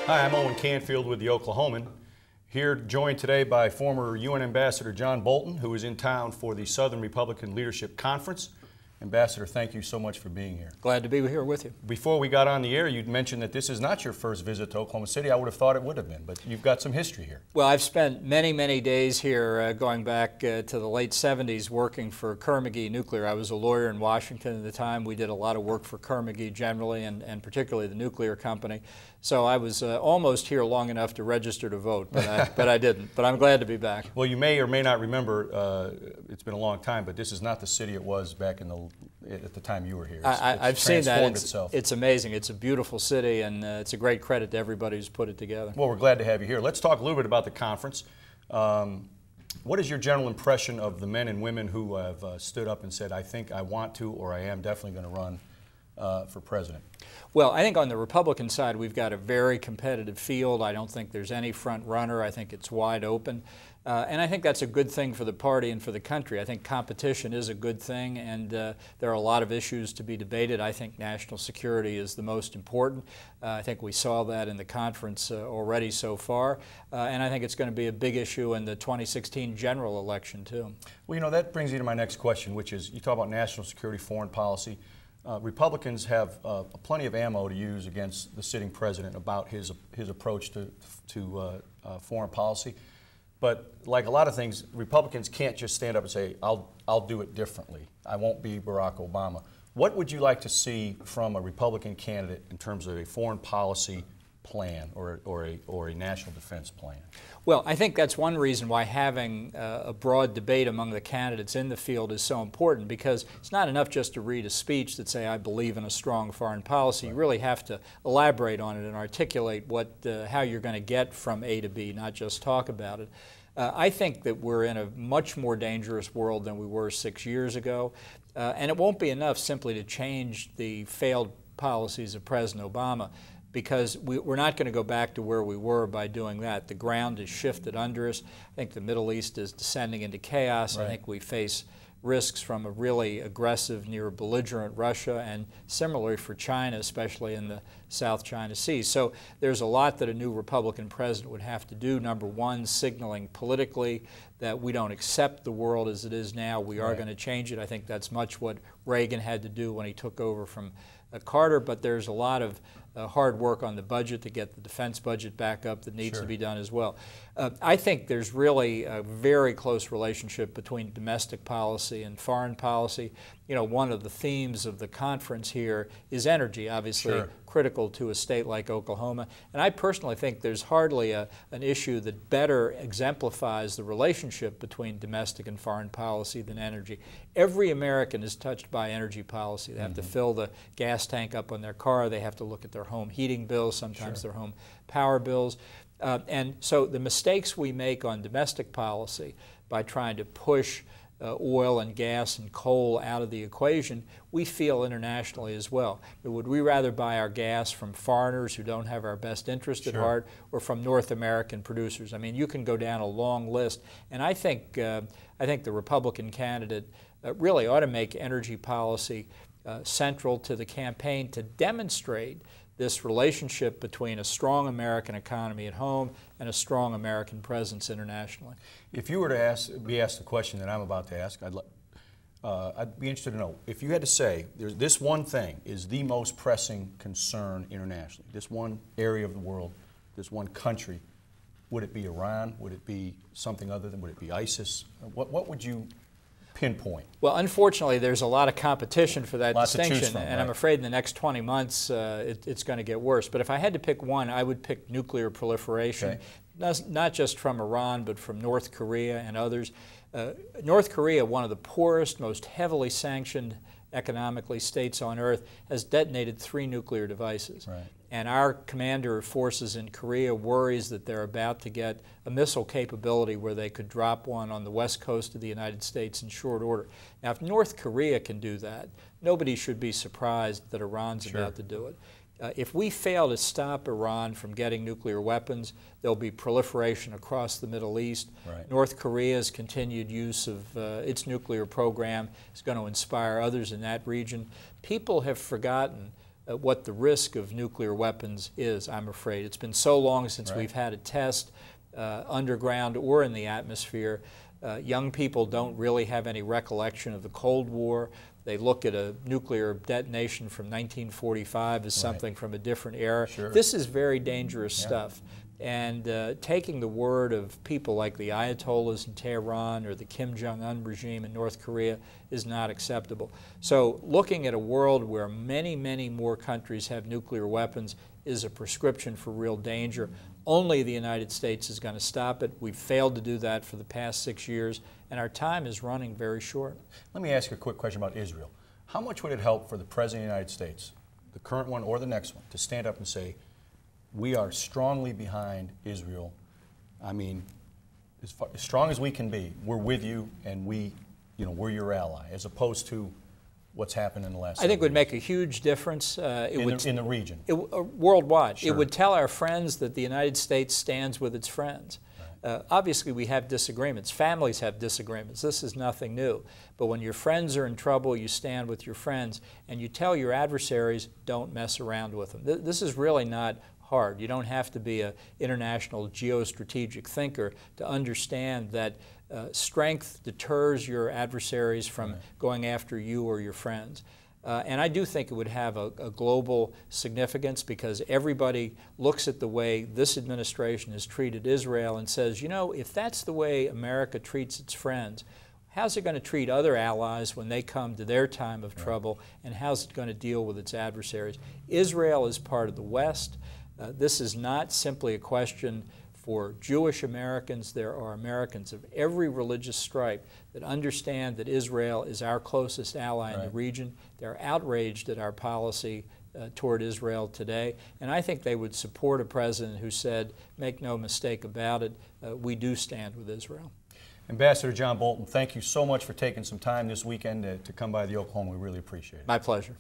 Hi, I'm Owen Canfield with the Oklahoman, here joined today by former UN Ambassador John Bolton, who is in town for the Southern Republican Leadership Conference. Ambassador, thank you so much for being here. Glad to be here with you. Before we got on the air, you'd mentioned that this is not your first visit to Oklahoma City. I would have thought it would have been, but you've got some history here. Well, I've spent many days here going back to the late 70s working for Kerr-McGee Nuclear. I was a lawyer in Washington at the time. We did a lot of work for Kerr-McGee generally and particularly the nuclear company. So I was almost here long enough to register to vote, but I didn't. But I'm glad to be back. Well, you may or may not remember, it's been a long time, but this is not the city it was back at the time you were here. I've seen that. It's amazing. It's a beautiful city, and it's a great credit to everybody who's put it together. Well, we're glad to have you here. Let's talk a little bit about the conference. What is your general impression of the men and women who have stood up and said, I think I want to, or I am definitely going to run for president? Well, I think on the Republican side, we've got a very competitive field. I don't think there's any front runner. I think it's wide open. And I think that's a good thing for the party and for the country. I think competition is a good thing, and there are a lot of issues to be debated. I think national security is the most important. I think we saw that in the conference already so far, and I think it's going to be a big issue in the 2016 general election, too. Well, you know, that brings me to my next question, which is, you talk about national security, foreign policy. Republicans have plenty of ammo to use against the sitting president about his approach to foreign policy. But like a lot of things, Republicans can't just stand up and say, I'll do it differently. I won't be Barack Obama. What would you like to see from a Republican candidate in terms of a foreign policy plan or a national defense plan? Well, I think that's one reason why having a broad debate among the candidates in the field is so important, because it's not enough just to read a speech that say, I believe in a strong foreign policy. Right. You really have to elaborate on it and articulate how you're going to get from A to B, not just talk about it. I think that we're in a much more dangerous world than we were 6 years ago, and it won't be enough simply to change the failed policies of President Obama, because we're not going to go back to where we were by doing that. The ground is shifted under us. I think the Middle East is descending into chaos. Right. I think we face risks from a really aggressive, near belligerent Russia, and similarly for China, especially in the South China Sea. So there's a lot that a new Republican president would have to do. Number one, signaling politically that we don't accept the world as it is now. We are going to change it. I think that's much what Reagan had to do when he took over from Carter, but there's a lot of hard work on the budget to get the defense budget back up that needs to be done as well. I think there's really a very close relationship between domestic policy and foreign policy. You know, one of the themes of the conference here is energy, obviously critical to a state like Oklahoma. And I personally think there's hardly an issue that better exemplifies the relationship between domestic and foreign policy than energy. Every American is touched by energy policy. They have to fill the gas tank up on their car. They have to look at their home heating bills, sometimes their home power bills. And so the mistakes we make on domestic policy by trying to push oil and gas and coal out of the equation, we feel internationally as well. Would we rather buy our gas from foreigners who don't have our best interest at heart, or from North American producers? I mean, you can go down a long list, and I think the Republican candidate really ought to make energy policy central to the campaign to demonstrate this relationship between a strong American economy at home and a strong American presence internationally. If you were to be asked the question that I'm about to ask, I'd be interested to know, if you had to say, this one thing is the most pressing concern internationally, this one area of the world, this one country, would it be Iran? Would it be something other than, would it be ISIS? What would you pinpoint? Well, unfortunately, there's a lot of competition for that distinction, and I'm afraid in the next 20 months it's going to get worse. But if I had to pick one, I would pick nuclear proliferation, not just from Iran, but from North Korea and others. North Korea, one of the poorest, most heavily sanctioned economically states on earth, has detonated 3 nuclear devices. Right. And our commander of forces in Korea worries that they're about to get a missile capability where they could drop one on the west coast of the United States in short order. Now, if North Korea can do that, nobody should be surprised that Iran's about to do it. If we fail to stop Iran from getting nuclear weapons, there'll be proliferation across the Middle East. Right. North Korea's continued use of its nuclear program is going to inspire others in that region. People have forgotten what the risk of nuclear weapons is, I'm afraid. It's been so long since we've had a test underground or in the atmosphere. Young people don't really have any recollection of the Cold War. They look at a nuclear detonation from 1945 as something from a different era. Sure. This is very dangerous stuff. And taking the word of people like the Ayatollahs in Tehran or the Kim Jong-un regime in North Korea is not acceptable. So looking at a world where many, many more countries have nuclear weapons is a prescription for real danger. Only the United States is going to stop it. We've failed to do that for the past 6 years, and our time is running very short. Let me ask you a quick question about Israel. How much would it help for the President of the United States, the current one or the next one, to stand up and say, we are strongly behind Israel? I mean, as strong as we can be, we're with you, and we're your ally, as opposed to what's happened in the last I think it would make a huge difference. In the region. Worldwide. Sure. It would tell our friends that the United States stands with its friends. Obviously, we have disagreements. Families have disagreements. This is nothing new. But when your friends are in trouble, you stand with your friends, and you tell your adversaries, don't mess around with them. This is really not hard. You don't have to be an international geostrategic thinker to understand that strength deters your adversaries from going after you or your friends. And I do think it would have a global significance, because everybody looks at the way this administration has treated Israel and says, you know, if that's the way America treats its friends, how's it going to treat other allies when they come to their time of trouble, and how's it going to deal with its adversaries? Israel is part of the West. This is not simply a question for Jewish Americans. There are Americans of every religious stripe that understand that Israel is our closest ally in the region. They're outraged at our policy toward Israel today, and I think they would support a president who said, make no mistake about it, we do stand with Israel. Ambassador John Bolton, thank you so much for taking some time this weekend to come by the Oklahoman. We really appreciate it. My pleasure.